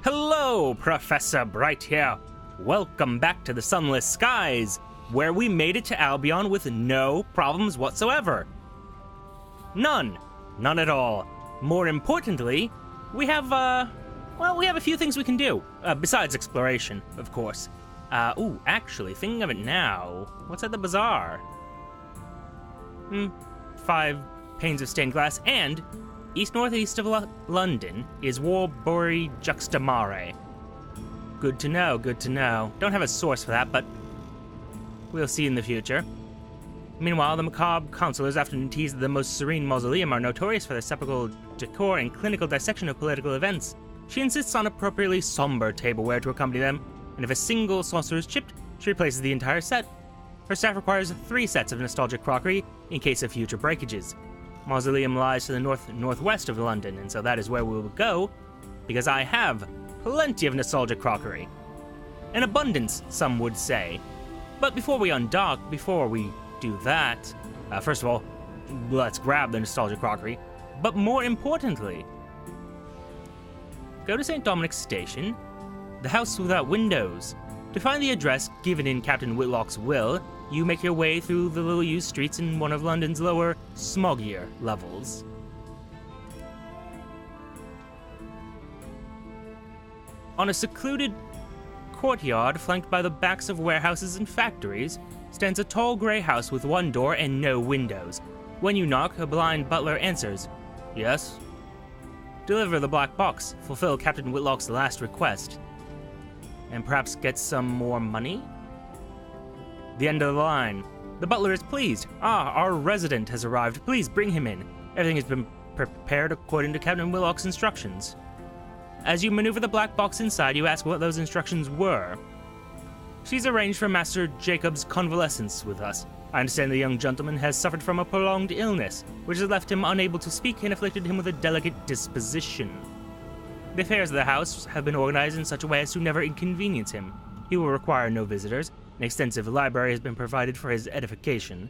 Hello, Professor Bright here. Welcome back to the Sunless Skies, where we made it to Albion with no problems whatsoever. None. None at all. More importantly, we have a few things we can do, besides exploration, of course. Actually, thinking of it now, what's at the bazaar? 5 panes of stained glass, and east-northeast of London is Warbury Juxtamare. Good to know, good to know. Don't have a source for that, but we'll see in the future. Meanwhile, the macabre counselors often tease that the most serene mausoleum are notorious for their sepulchral decor and clinical dissection of political events. She insists on appropriately somber tableware to accompany them, and if a single saucer is chipped, she replaces the entire set. Her staff requires 3 sets of nostalgic crockery in case of future breakages. Mausoleum lies to the northwest of London, and so that is where we will go, because I have plenty of nostalgic crockery. An abundance, some would say. But before we undock, before we do that, first of all, let's grab the nostalgic crockery. But more importantly, go to St. Dominic's Station, the house without windows. To find the address given in Captain Whitlock's will, you make your way through the little-used streets in one of London's lower, smoggier levels. On a secluded courtyard flanked by the backs of warehouses and factories, stands a tall grey house with 1 door and no windows. When you knock, a blind butler answers, "Yes?" Deliver the black box, fulfill Captain Whitlock's last request, and perhaps get some more money? The end of the line. The butler is pleased. Our resident has arrived. Please bring him in. Everything has been prepared according to Captain Whitlock's instructions. As you maneuver the black box inside, you ask what those instructions were. She's arranged for Master Jacob's convalescence with us. I understand the young gentleman has suffered from a prolonged illness, which has left him unable to speak and afflicted him with a delicate disposition. The affairs of the house have been organized in such a way as to never inconvenience him. He will require no visitors. An extensive library has been provided for his edification.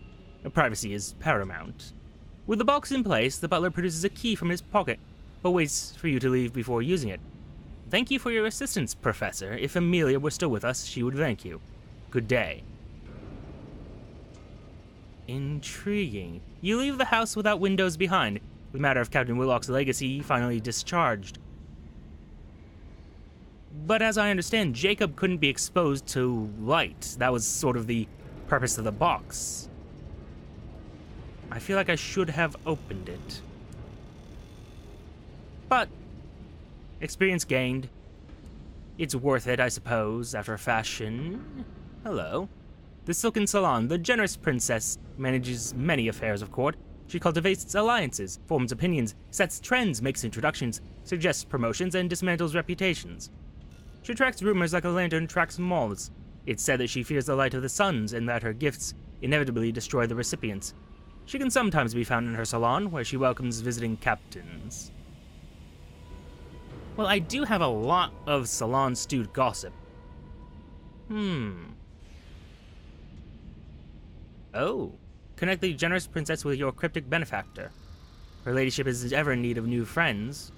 Privacy is paramount. With the box in place, the butler produces a key from his pocket, but waits for you to leave before using it. Thank you for your assistance, Professor. If Amelia were still with us, she would thank you. Good day. Intriguing. You leave the house without windows behind, the matter of Captain Whitlock's legacy finally discharged. But as I understand, Jacob couldn't be exposed to light. That was sort of the purpose of the box. I feel like I should have opened it. But experience gained. It's worth it, I suppose, after a fashion. Hello. The Silken Salon, the generous princess, manages many affairs of court. She cultivates alliances, forms opinions, sets trends, makes introductions, suggests promotions, and dismantles reputations. She tracks rumors like a lantern tracks moths. It's said that she fears the light of the suns and that her gifts inevitably destroy the recipients. She can sometimes be found in her salon, where she welcomes visiting captains. Well, I do have a lot of salon-stewed gossip. Oh. Connect the generous princess with your cryptic benefactor. Her ladyship is ever in need of new friends.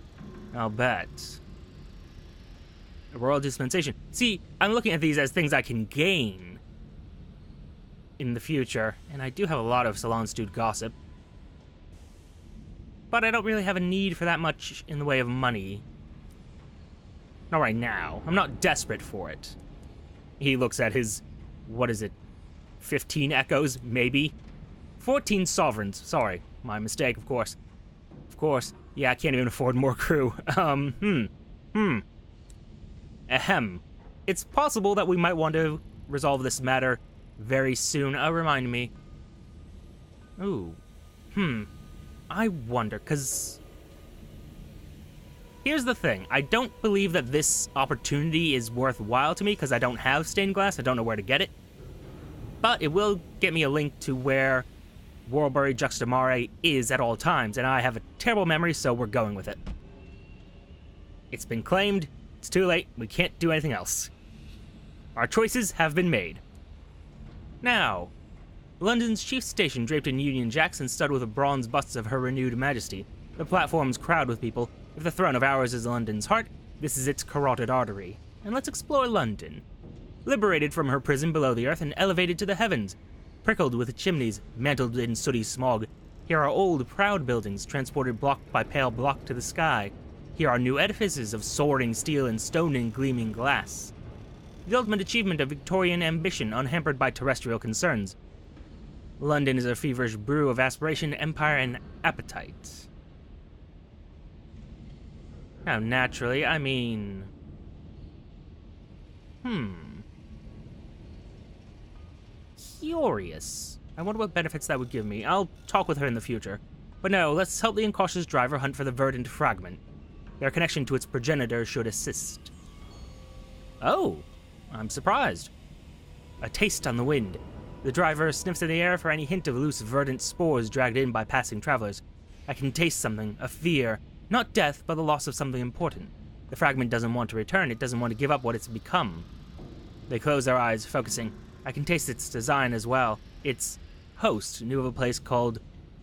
I'll bet. A royal dispensation. See, I'm looking at these as things I can gain in the future, and I do have a lot of salon-stewed gossip. But I don't really have a need for that much in the way of money. Not right now. I'm not desperate for it. He looks at his, 15 echoes, maybe? 14 sovereigns. Sorry, my mistake, of course. Of course. Yeah, I can't even afford more crew. Ahem. It's possible that we might want to resolve this matter very soon. Remind me. Ooh. I wonder, because here's the thing. I don't believe that this opportunity is worthwhile to me because I don't have stained glass. I don't know where to get it. But it will get me a link to where Warbury Juxtamare is at all times, and I have a terrible memory, so we're going with it. It's been claimed. It's too late. We can't do anything else. Our choices have been made. Now, London's chief station draped in Union Jacks and studded with bronze busts of her renewed majesty. The platforms crowd with people. If the throne of ours is London's heart, This is its carotid artery. And let's explore London. Liberated from her prison below the earth and elevated to the heavens, prickled with chimneys mantled in sooty smog, here are old, proud buildings transported block by pale block to the sky. Here are new edifices of soaring steel and stone and gleaming glass. The ultimate achievement of Victorian ambition unhampered by terrestrial concerns. London is a feverish brew of aspiration, empire, and appetite. Now, naturally, I mean... Curious. I wonder what benefits that would give me. I'll talk with her in the future. But no, let's help the incautious driver hunt for the verdant fragment. Their connection to its progenitor should assist. Oh, I'm surprised. A taste on the wind. The driver sniffs in the air for any hint of loose verdant spores dragged in by passing travelers. I can taste something, a fear. Not death, but the loss of something important. The fragment doesn't want to return, it doesn't want to give up what it's become. They close their eyes, focusing. I can taste its design as well. Its host knew of a place called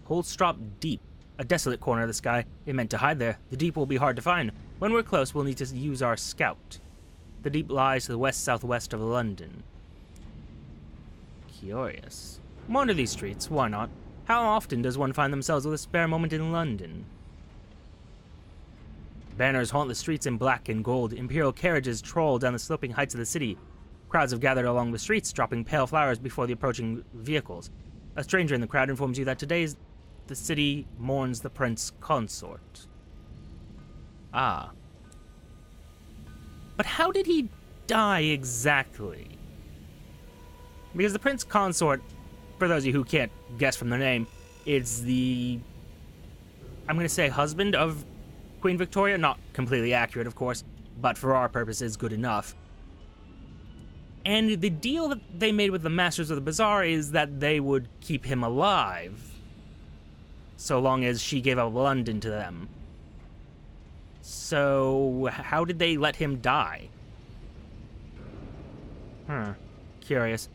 Holstrop Deep, a desolate corner of the sky. It meant to hide there. The deep will be hard to find. When we're close, we'll need to use our scout. The deep lies to the west-southwest of London. Curious. Wander these streets, why not? How often does one find themselves with a spare moment in London? Banners haunt the streets in black and gold. Imperial carriages troll down the sloping heights of the city. Crowds have gathered along the streets, dropping pale flowers before the approaching vehicles. A stranger in the crowd informs you that today the city mourns the prince consort. Ah. But how did he die exactly? Because the prince consort, for those of you who can't guess from the name, is the, I'm going to say, husband of Queen Victoria. Not completely accurate, of course, but for our purposes, good enough. And the deal that they made with the Masters of the Bazaar is that they would keep him alive, so long as she gave up London to them. So, how did they let him die? Curious.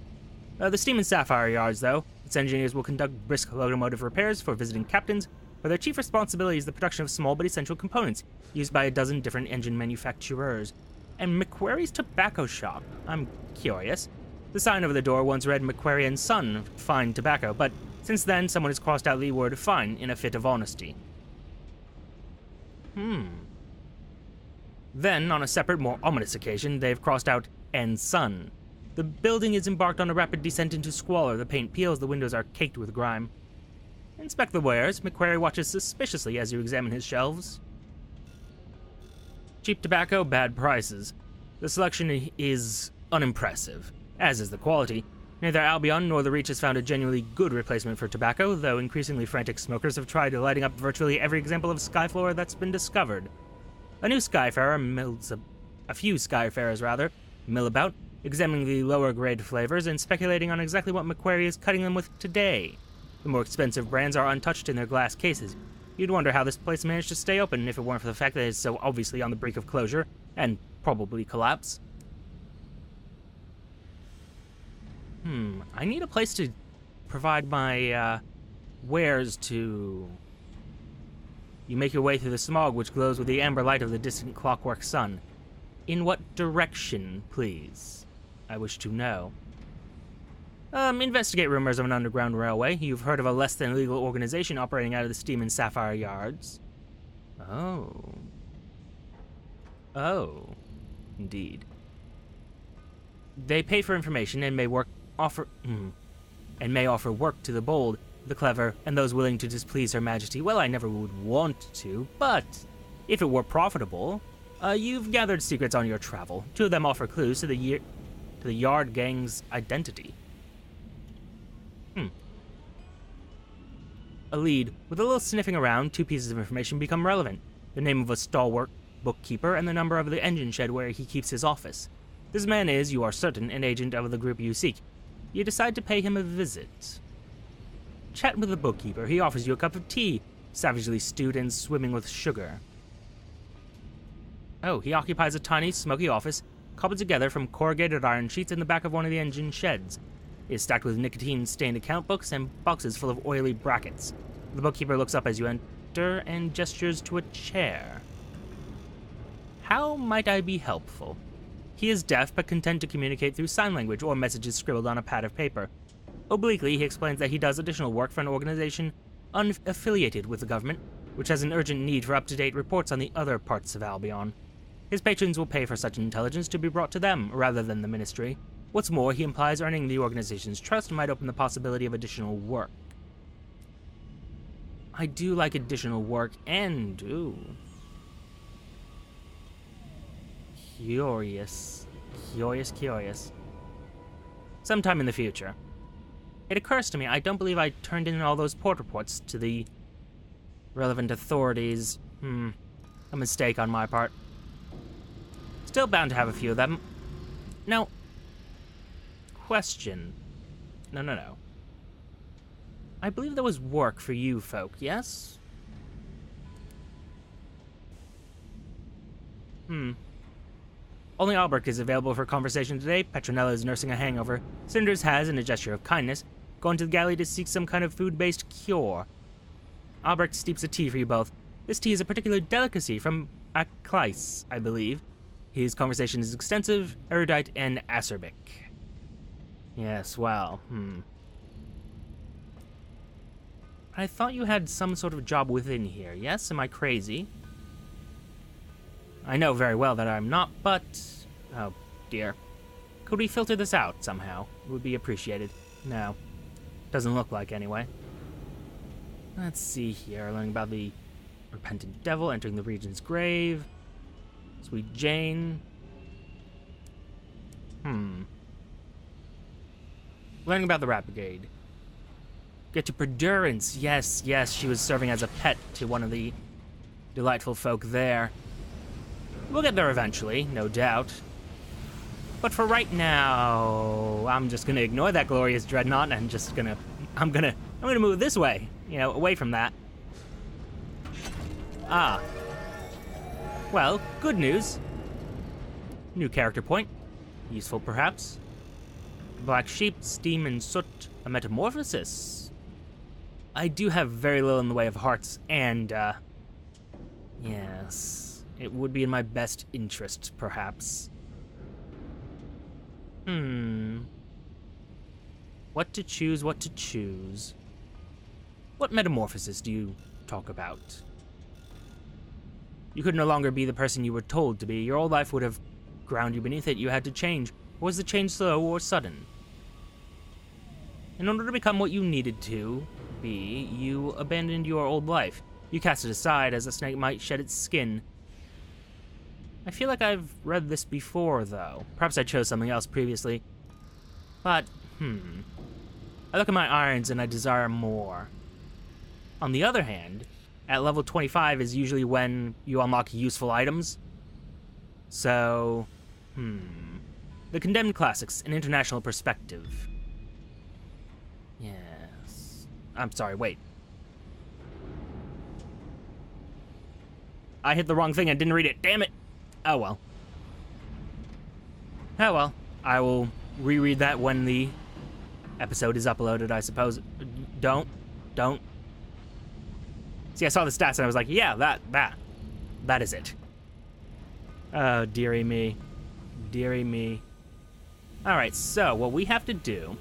The Steam and Sapphire yards, though. Its engineers will conduct brisk locomotive repairs for visiting captains, where their chief responsibility is the production of small but essential components, used by a dozen different engine manufacturers. And MacQuarry's tobacco shop. I'm curious. The sign over the door once read MacQuarry and Son, fine tobacco, but since then someone has crossed out the word fine in a fit of honesty. Then, on a separate, more ominous occasion, they've crossed out and Son. The building is embarked on a rapid descent into squalor. The paint peels, the windows are caked with grime. Inspect the wares. MacQuarry watches suspiciously as you examine his shelves. Cheap tobacco, bad prices. The selection is unimpressive, as is the quality. Neither Albion nor the Reach has found a genuinely good replacement for tobacco, though increasingly frantic smokers have tried lighting up virtually every example of skyflower that's been discovered. A few skyfarers mill about, examining the lower-grade flavors and speculating on exactly what MacQuarry is cutting them with today. The more expensive brands are untouched in their glass cases. You'd wonder how this place managed to stay open if it weren't for the fact that it's so obviously on the brink of closure, and probably collapse. I need a place to provide my, wares to... You make your way through the smog, which glows with the amber light of the distant clockwork sun. In what direction, please? I wish to know. Investigate rumors of an underground railway. You've heard of a less-than-legal organization operating out of the Steam and Sapphire yards. Oh, indeed. They pay for information and may offer work to the bold, the clever, and those willing to displease Her Majesty. Well, I never would want to, but if it were profitable, you've gathered secrets on your travel. Two of them offer clues to the yard gang's identity. A lead. With a little sniffing around, two pieces of information become relevant. The name of a stalwart bookkeeper and the number of the engine shed where he keeps his office. This man is, you are certain, an agent of the group you seek. You decide to pay him a visit. Chat with the bookkeeper. He offers you a cup of tea, savagely stewed and swimming with sugar. Oh, he occupies a tiny, smoky office, cobbled together from corrugated iron sheets in the back of one of the engine sheds. It is stacked with nicotine-stained account books and boxes full of oily brackets. The bookkeeper looks up as you enter and gestures to a chair. how might I be helpful? He is deaf, but content to communicate through sign language or messages scribbled on a pad of paper. Obliquely, he explains that he does additional work for an organization unaffiliated with the government, which has an urgent need for up-to-date reports on the other parts of Albion. His patrons will pay for such intelligence to be brought to them, rather than the Ministry. What's more, he implies earning the organization's trust might open the possibility of additional work. I do like additional work, and, ooh. Curious. Curious. Sometime in the future. It occurs to me, I don't believe I turned in all those port reports to the relevant authorities. A mistake on my part. Still bound to have a few of them. Now, question. No. I believe there was work for you folk, yes? Only Albrecht is available for conversation today. Petronella is nursing a hangover. Cinders has, in a gesture of kindness, gone to the galley to seek some kind of food-based cure. Albrecht steeps a tea for you both. This tea is a particular delicacy from Akleis, I believe. His conversation is extensive, erudite, and acerbic. Yes, well, I thought you had some sort of job within here, yes? Am I crazy? I know very well that I'm not, but... oh, dear. Could we filter this out somehow? It would be appreciated. No. Doesn't look like, anyway. Let's see here. Learning about the repentant devil entering the Regent's grave. Sweet Jane. Learning about the Rat Brigade. Get to Perdurance. Yes, she was serving as a pet to one of the delightful folk there. We'll get there eventually, no doubt. But for right now, I'm just gonna ignore that glorious dreadnought and just gonna... I'm gonna move this way, away from that. Ah. Well, good news. New character point. Useful, perhaps. Black sheep, steam and soot, a metamorphosis. I do have very little in the way of hearts, and, yes. It would be in my best interest, perhaps. What to choose? What metamorphosis do you talk about? You could no longer be the person you were told to be. Your old life would have ground you beneath it. You had to change. Was the change slow or sudden? In order to become what you needed to be, you abandoned your old life. You cast it aside as a snake might shed its skin. I feel like I've read this before, though. Perhaps I chose something else previously. But, I look at my irons and I desire more. On the other hand, at level 25 is usually when you unlock useful items. So, The Condemned Classics, an international perspective. Yes. I'm sorry, wait. I hit the wrong thing and didn't read it, damn it! Oh well. I will reread that when the episode is uploaded, I suppose. Don't. See, I saw the stats and I was like, yeah, that is it. Oh, dearie me. Alright, so what we have to do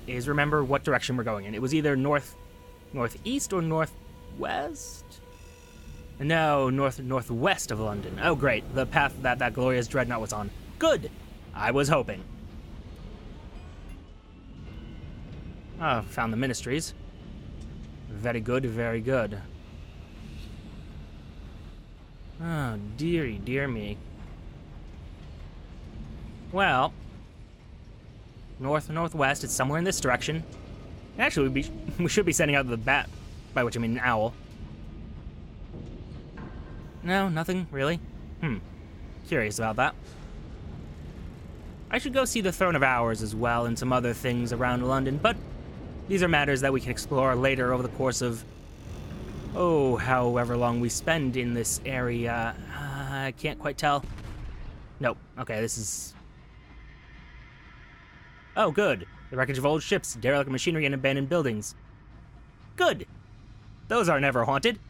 is remember what direction we're going in. It was either northeast or northwest? No, northwest of London. Oh, great. The path that glorious dreadnought was on. Good! I was hoping. Oh, found the ministries. Very good. Oh, dear me. Well, northwest, it's somewhere in this direction. Actually, we should be sending out the bat, by which I mean an owl. No, nothing, really? Curious about that. I should go see the Throne of Hours as well and some other things around London, but these are matters that we can explore later over the course of, however long we spend in this area. I can't quite tell. Nope. Okay, this is... Oh, good. The wreckage of old ships, derelict machinery, and abandoned buildings. Good! Those are never haunted.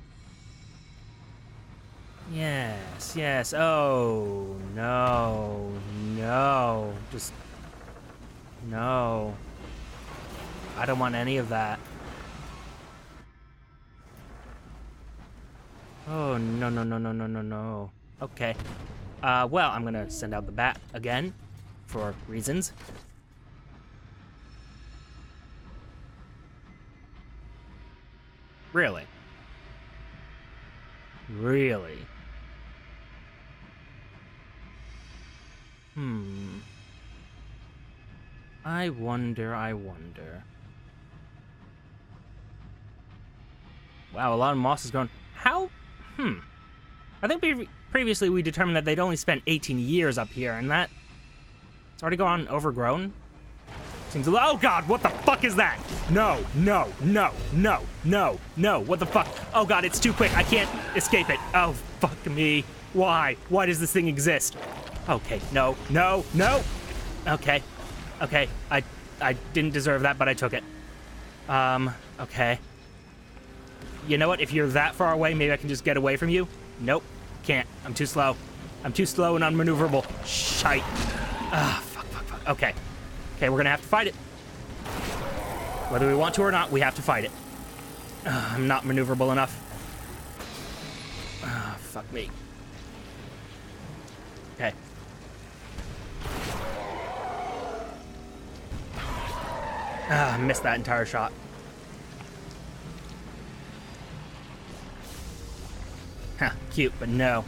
Yes, yes. Oh, no. No. Just... No. I don't want any of that. Oh, no, no, no, no, no, no, no. Okay. Well, I'm gonna send out the bat again, for reasons. Really? Really? I wonder. Wow, a lot of moss is gone. How? I think previously we determined that they'd only spent 18 years up here, and that... It's already gone overgrown? Seems a little... Oh god, what the fuck is that? No, no, no, no, no, no, what the fuck? Oh god, it's too quick, I can't escape it. Oh, fuck me. Why? Why does this thing exist? Okay, no, no, no! Okay, okay, I didn't deserve that, but I took it. Okay. You know what, if you're that far away, maybe I can just get away from you? Nope, can't. I'm too slow. I'm too slow and unmaneuverable. Shite. Ah, fuck. Okay. Okay, we're gonna have to fight it. Whether we want to or not, we have to fight it. I'm not maneuverable enough. Ah, fuck me. Okay. Ah, I missed that entire shot. Huh, cute, but no.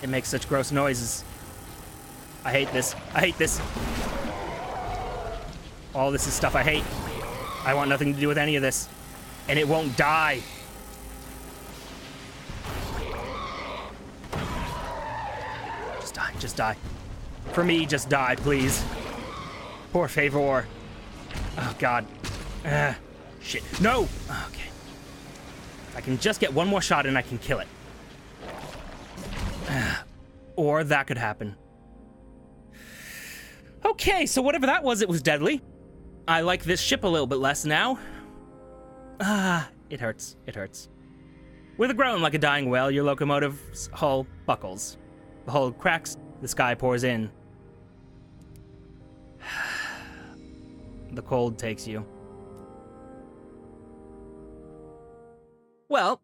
It makes such gross noises. I hate this. I hate this. All this is stuff I hate. I want nothing to do with any of this. And it won't die. Just die. Just die. For me, just die, please. Por favor. Oh, God. Shit. No! Okay. If I can just get one more shot and I can kill it. Or that could happen. Okay, so whatever that was, it was deadly. I like this ship a little bit less now. Ah, it hurts. It hurts. With a groan like a dying whale, your locomotive's hull buckles. The hull cracks, the sky pours in. The cold takes you. Well,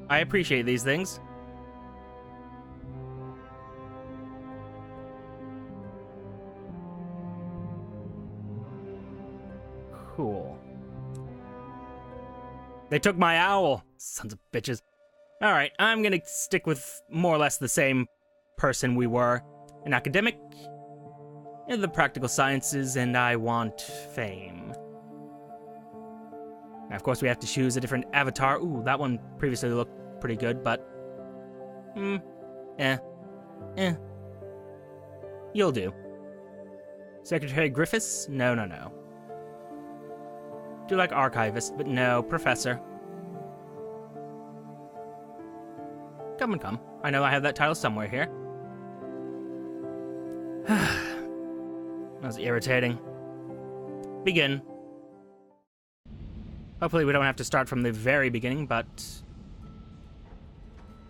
I appreciate these things. Cool. They took my owl, sons of bitches. All right, I'm gonna stick with more or less the same person we were. An academic in the practical sciences, and I want fame. Now, of course, we have to choose a different avatar. Ooh, that one previously looked pretty good, but... You'll do. Secretary Griffiths? No. Do like archivist, but no. Professor. Come. I know I have that title somewhere here. That was irritating. Begin. Hopefully we don't have to start from the very beginning, but...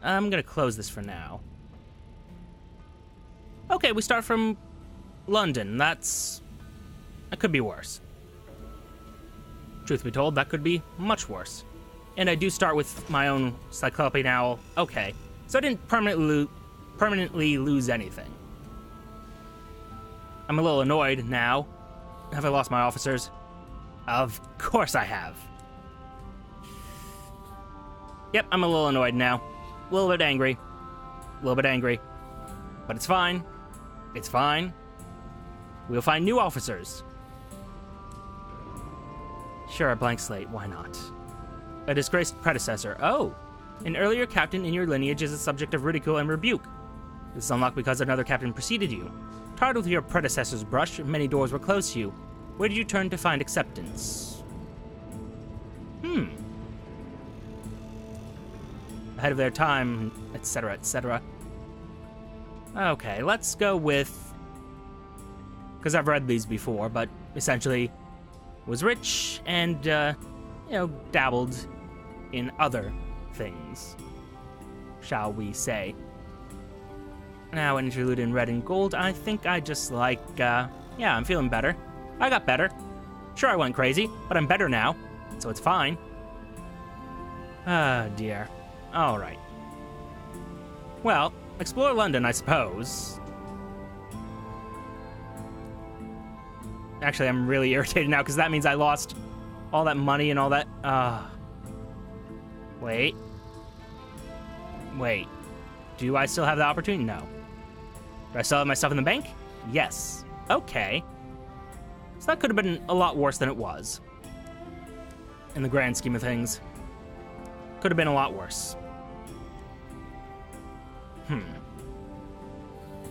I'm gonna close this for now. Okay, we start from London. That could be worse. Truth be told, that could be much worse. And I do start with my own Cyclopean Owl. Okay, so I didn't permanently lose anything. I'm a little annoyed now. Have I lost my officers? Of course I have. Yep, I'm a little annoyed now. A little bit angry. But it's fine. It's fine. We'll find new officers. Sure, a blank slate, why not? A disgraced predecessor. Oh, an earlier captain in your lineage is a subject of ridicule and rebuke. This is unlocked because another captain preceded you. Tired with your predecessor's brush, many doors were closed to you. Where did you turn to find acceptance? Ahead of their time, etc., etc. Okay, let's go with... because I've read these before, but essentially was rich and, dabbled in other things, shall we say. Now, an interlude in red and gold, I think I just like, I'm feeling better. I got better. Sure, I went crazy, but I'm better now, so it's fine. Ah, dear. All right. Well, explore London, I suppose. Actually, I'm really irritated now, because that means I lost all that money and all that. Wait. Do I still have the opportunity? No. Do I still have my stuff in the bank? Yes. Okay. So that could have been a lot worse than it was. In the grand scheme of things. Could have been a lot worse.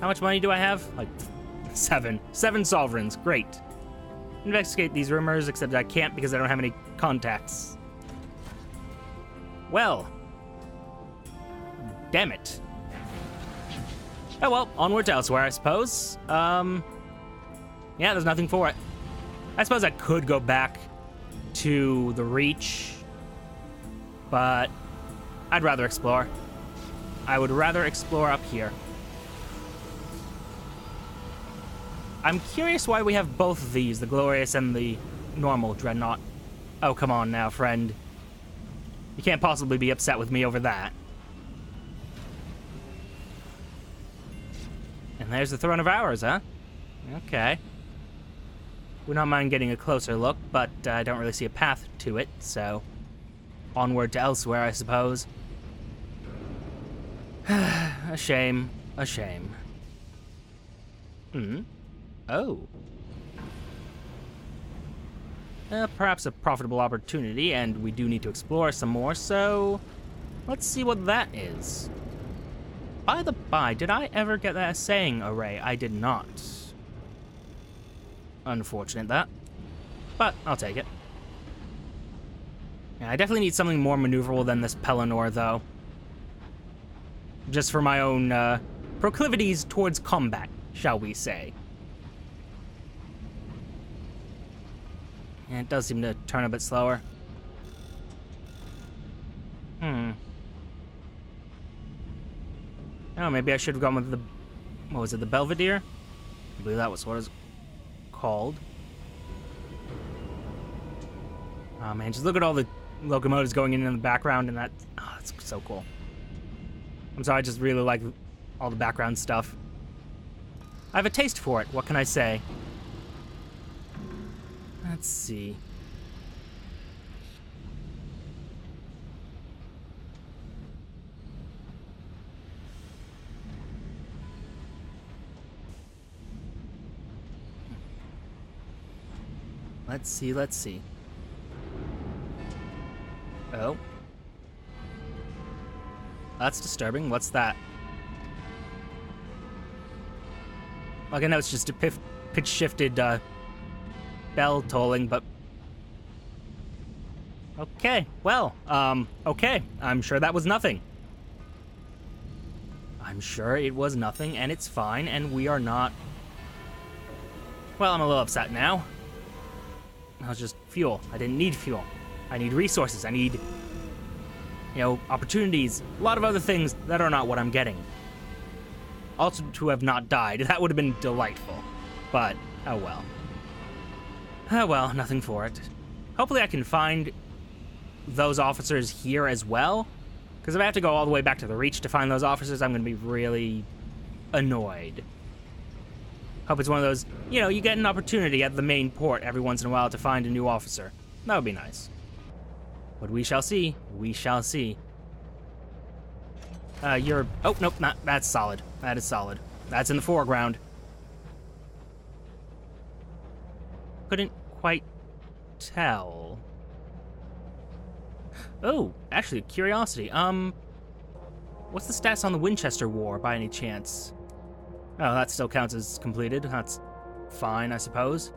How much money do I have? Like, 7. 7 sovereigns. Great. Investigate these rumors, except I can't because I don't have any contacts. Well. Damn it. Oh well, onward to elsewhere, I suppose. Yeah, there's nothing for it. I suppose I could go back to the Reach, but I'd rather explore. I would rather explore up here. I'm curious why we have both of these, the Glorious and the normal Dreadnought. Oh, come on now, friend. You can't possibly be upset with me over that. And there's the Throne of Hours, huh? Okay. Would not mind getting a closer look, but I don't really see a path to it, so... onward to elsewhere, I suppose. A shame. A shame. Oh. Perhaps a profitable opportunity, and we do need to explore some more, so... let's see what that is. By the by, did I ever get that saying array? I did not. Unfortunate that. But I'll take it. Yeah, I definitely need something more maneuverable than this Pelennor, though. Just for my own proclivities towards combat, shall we say. And it does seem to turn a bit slower. Oh, maybe I should have gone with the... what was it, the Belvedere? I believe that was what it's called. Oh man, just look at all the locomotives going in the background, and that... oh, that's so cool. I'm sorry, I just really like all the background stuff. I have a taste for it, what can I say? Let's see. Let's see. Oh. That's disturbing. What's that? Like, I know it's just a pitch-shifted, bell tolling, but... okay, well, okay. I'm sure that was nothing. I'm sure it was nothing, and it's fine, and we are not... well, I'm a little upset now. That was just fuel. I didn't need fuel. I need resources. I need, opportunities. A lot of other things that are not what I'm getting. Also, to have not died. That would have been delightful. But, oh well. Oh well, nothing for it. Hopefully I can find those officers here as well. Because if I have to go all the way back to the Reach to find those officers, I'm going to be really annoyed. Hope it's one of those, you get an opportunity at the main port every once in a while to find a new officer. That would be nice. But we shall see. We shall see. You're... oh, nope, that's solid. That is solid. That's in the foreground. Couldn't quite tell. Oh, actually, curiosity. What's the stats on the Winchester War, by any chance? Oh, that still counts as completed. That's fine, I suppose.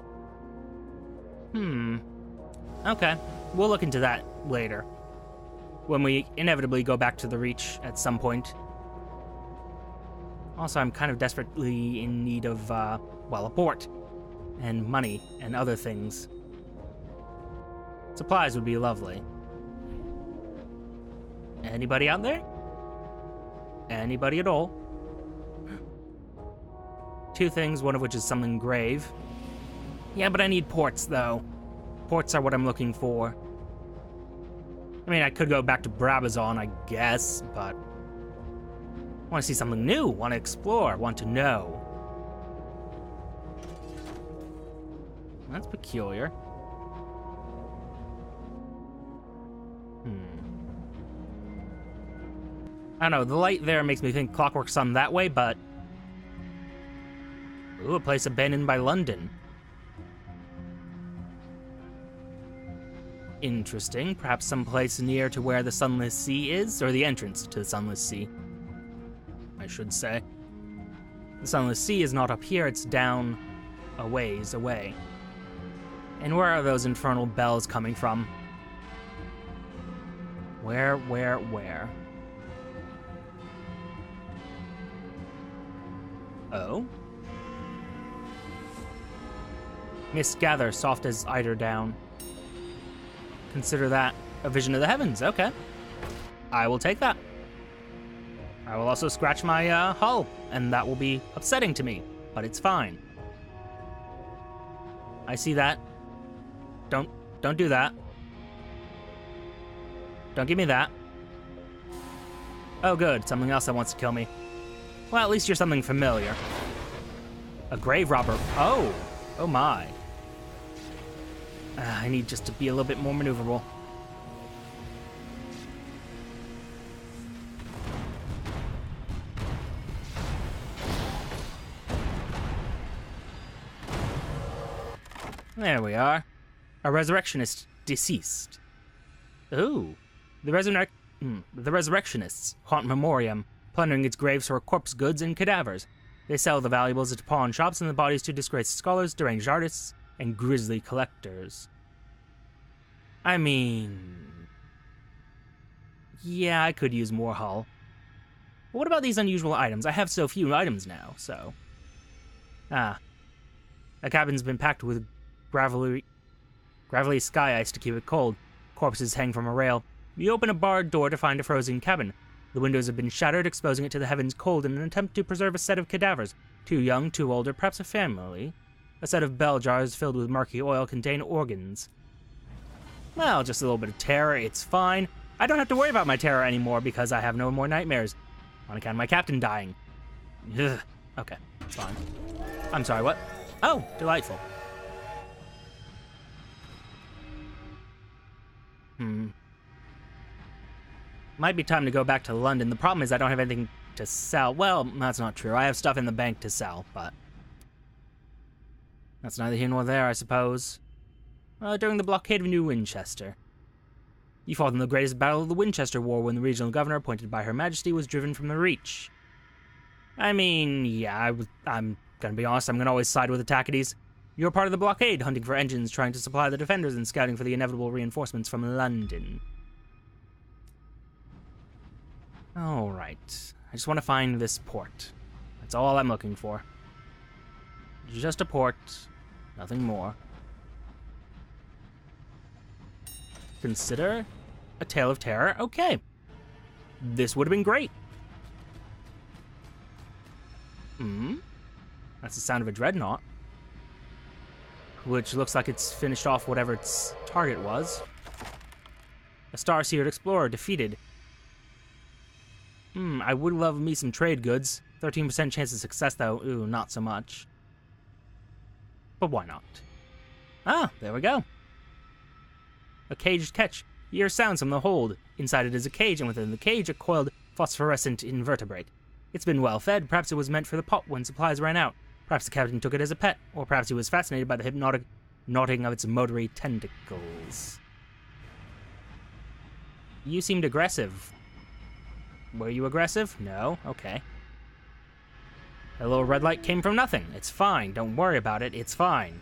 Okay. We'll look into that later. When we inevitably go back to the Reach at some point. Also, I'm kind of desperately in need of, well, a port. And money, and other things. Supplies would be lovely. Anybody out there? Anybody at all? Two things, one of which is something grave. Yeah, but I need ports, though. Ports are what I'm looking for. I mean, I could go back to Brabazon, I guess, but... I want to see something new, want to explore, want to know. That's peculiar. I don't know, the light there makes me think Clockwork Sun that way, but... Ooh, a place abandoned by London. Interesting. Perhaps someplace near to where the Sunless Sea is, or the entrance to the Sunless Sea, I should say. The Sunless Sea is not up here, it's down a ways away. And where are those infernal bells coming from? Where? Oh? Mist gather, soft as eider down. Consider that a vision of the heavens. Okay. I will take that. I will also scratch my hull, and that will be upsetting to me, but it's fine. I see that. Don't do that. Don't give me that. Oh good, something else that wants to kill me. Well, at least you're something familiar. A grave robber. Oh my. I need just to be a little bit more maneuverable. There we are. A resurrectionist deceased. Ooh. The Resurrectionists haunt Memoriam, plundering its graves for corpse goods and cadavers. They sell the valuables at pawn shops and the bodies to disgraced scholars, deranged artists, and grisly collectors. I mean... yeah, I could use more hull. But what about these unusual items? I have so few items now, so... Ah. The cabin's been packed with gravelly sky ice to keep it cold. Corpses hang from a rail. You open a barred door to find a frozen cabin. The windows have been shattered, exposing it to the heavens cold in an attempt to preserve a set of cadavers. Two young, two older, perhaps a family. A set of bell jars filled with murky oil contain organs. Well, just a little bit of terror, it's fine. I don't have to worry about my terror anymore because I have no more nightmares. On account of my captain dying. Ugh. Okay, it's fine. I'm sorry, what? Oh, delightful. Might be time to go back to London. The problem is I don't have anything to sell. Well, that's not true. I have stuff in the bank to sell, but... that's neither here nor there, I suppose. During the blockade of New Winchester. You fought in the greatest battle of the Winchester War when the regional governor appointed by Her Majesty was driven from the Reach. I mean, yeah, I'm gonna be honest, I'm gonna always side with the Tackities. You're part of the blockade, hunting for engines, trying to supply the defenders, and scouting for the inevitable reinforcements from London. Alright. I just want to find this port. That's all I'm looking for. Just a port. Nothing more. Consider a tale of terror. Okay. This would have been great. That's the sound of a dreadnought. Which looks like it's finished off whatever its target was. A star-seared explorer defeated. I would love me some trade goods. 13% chance of success, though. Ooh, not so much. But why not? Ah, there we go. A caged ketch. You hear sounds from the hold. Inside it is a cage, and within the cage, a coiled phosphorescent invertebrate. It's been well fed. Perhaps it was meant for the pot when supplies ran out. Perhaps the captain took it as a pet, or perhaps he was fascinated by the hypnotic knotting of its motory tentacles. You seemed aggressive. Were you aggressive? No? Okay. That little red light came from nothing. It's fine. Don't worry about it. It's fine.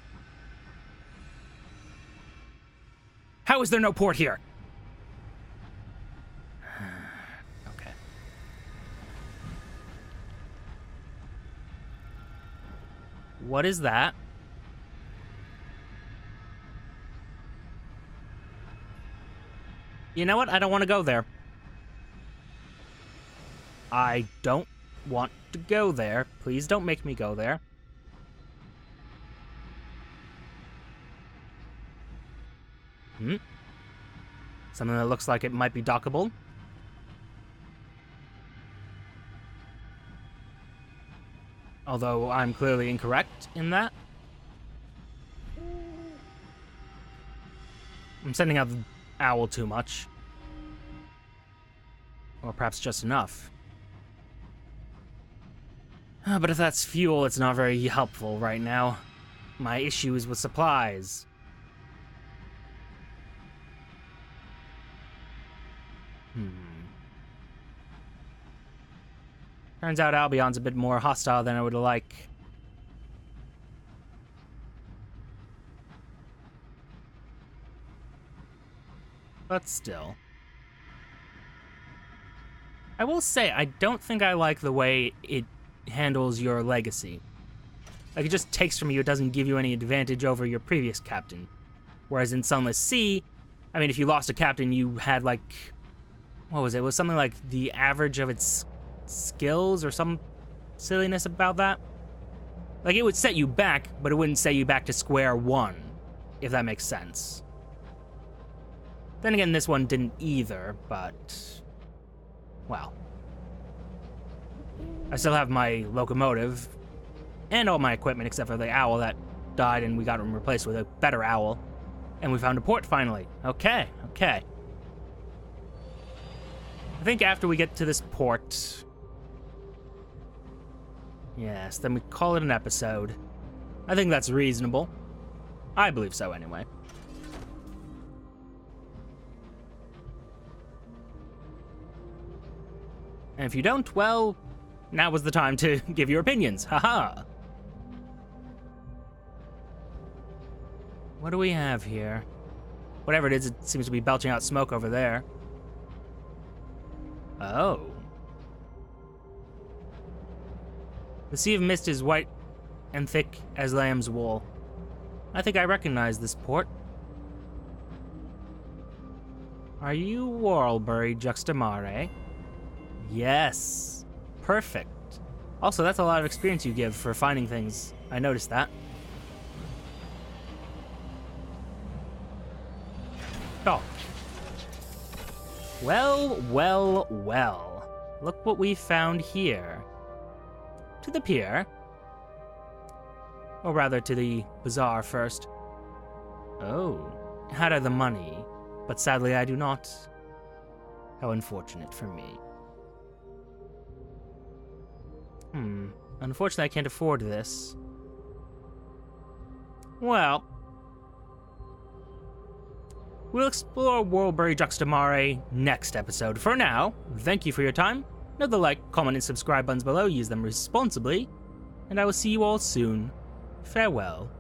How is there no port here? Okay. What is that? You know what? I don't want to go there. I don't want to go there. Please don't make me go there. Something that looks like it might be dockable. Although I'm clearly incorrect in that. I'm sending out the owl too much. Or perhaps just enough. But if that's fuel, it's not very helpful right now. My issue is with supplies. Turns out Albion's a bit more hostile than I would like. But still. I will say, I don't think I like the way it handles your legacy. Like, it just takes from you, it doesn't give you any advantage over your previous captain. Whereas in Sunless Sea, I mean, if you lost a captain, you had, like, what was it? It was something like the average of its skills or some silliness about that. Like, it would set you back, but it wouldn't set you back to square one, if that makes sense. Then again, this one didn't either, but, well. I still have my locomotive and all my equipment except for the owl that died and we got him replaced with a better owl. And we found a port finally. Okay. I think after we get to this port... Yes, then we call it an episode. I think that's reasonable. I believe so, anyway. And if you don't, well, now was the time to give your opinions. Haha! What do we have here? Whatever it is, it seems to be belching out smoke over there. Oh. The sea of mist is white and thick as lamb's wool. I think I recognize this port. Are you Whorlbury Juxtamare? Yes. Perfect. Also, that's a lot of experience you give for finding things. I noticed that. Oh. Well. Look what we found here. To the pier. Or rather, to the bazaar first. Oh. Had I the money, but sadly I do not. How unfortunate for me. Unfortunately, I can't afford this. Well, we'll explore Whorlbury Juxtamare next episode. For now, thank you for your time. Note the like, comment, and subscribe buttons below. Use them responsibly. And I will see you all soon. Farewell.